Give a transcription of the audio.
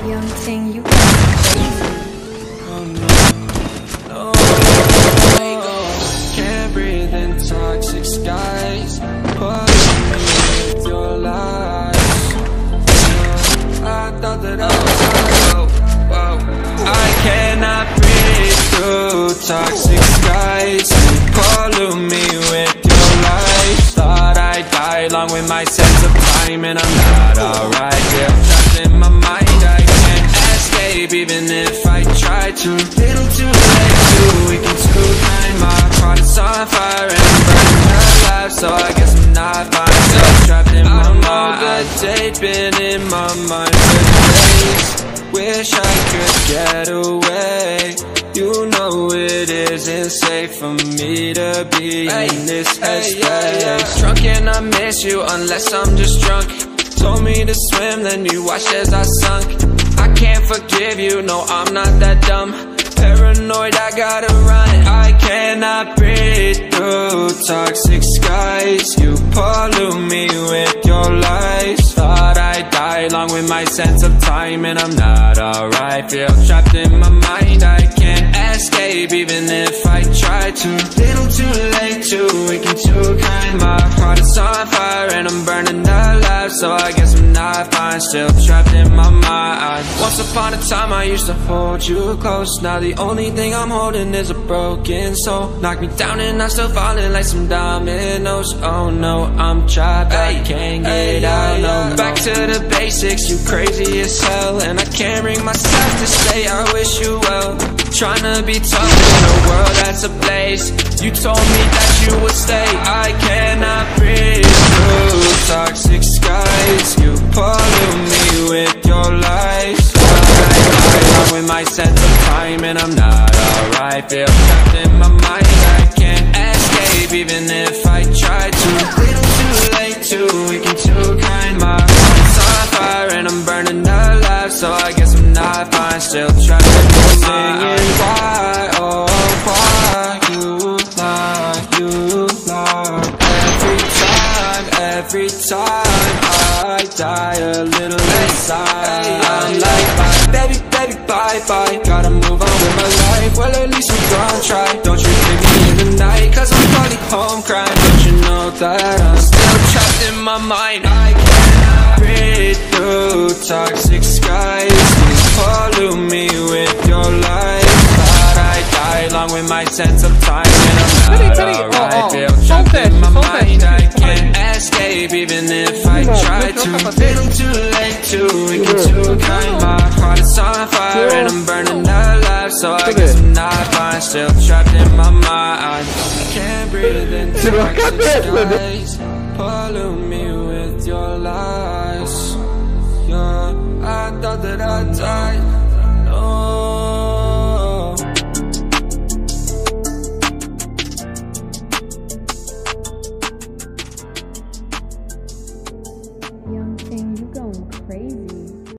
Young Ting, you crazy. No, can't breathe in toxic skies. Polluting me with your lies. I thought that I was I cannot breathe through toxic skies. You pollute me with your lies. Thought I'd die along with my sense of time, and I'm not alright. Feel trapped in my mind, I can't escape even if I try to. Little too late, too weak and too kind. My heart is on fire and I'm burning alive, so I guess I'm not fine. Still trapped in my mind. I know the date been in my mind for days. Wish I could get away. You know it isn't safe for me to be in this headspace. Drunk and I miss you unless I'm just drunk. Told me to swim, then you watched as I sunk. I can't forgive you, no I'm not that dumb. Paranoid, I gotta run. I cannot breathe through toxic skies. You pollute me with your lies. Thought I'd die along with my sense of time, and I'm not alright. Feel trapped in my mind, I can't escape even if I try to. Little too late, too weak and too kind. My heart is on fire and I'm burning alive, so I guess I'm not fine. Still trapped in my mind. Once upon a time I used to hold you close. Now the only thing I'm holding is a broken soul. Knock me down and I'm still falling like some dominoes. Oh no, I'm trapped, I can't get out, no. Back to the basics, you crazy as hell, and I can't bring myself to say I wish you well. Tryna be tough in a world that's ablaze. You told me that you would stay. I cannot breathe through toxic skies. You pollute me with your lies. I with my sense of time, and I'm not alright. Feel trapped in my mind, I can't escape even if I try to. Little too late, too weak and too kind. My heart's on fire and I'm burning alive, so I guess I'm not fine. Still trapped in my mind. Singing why, oh why you lie. Every time I die a little inside. I'm like baby, bye. Gotta move on with my life. Well, at least I'm gonna try. Don't you leave me in the night, cause I'm probably home crying. Don't you know that I'm still trapped in my mind. I cannot breathe through toxic skies. You pollute me with your lies. Thought I'd die along with my sense of time, and I'm not alright. Feel trapped in my mind, I can't escape even if I try to. Little too late, too weak and too kind. My heart is on fire and I'm burning alive, so I guess I'm not fine. Still trapped in my mind. Can't breathe in toxic skies. Pollute me with your lies. Yeah, I thought that I'd die.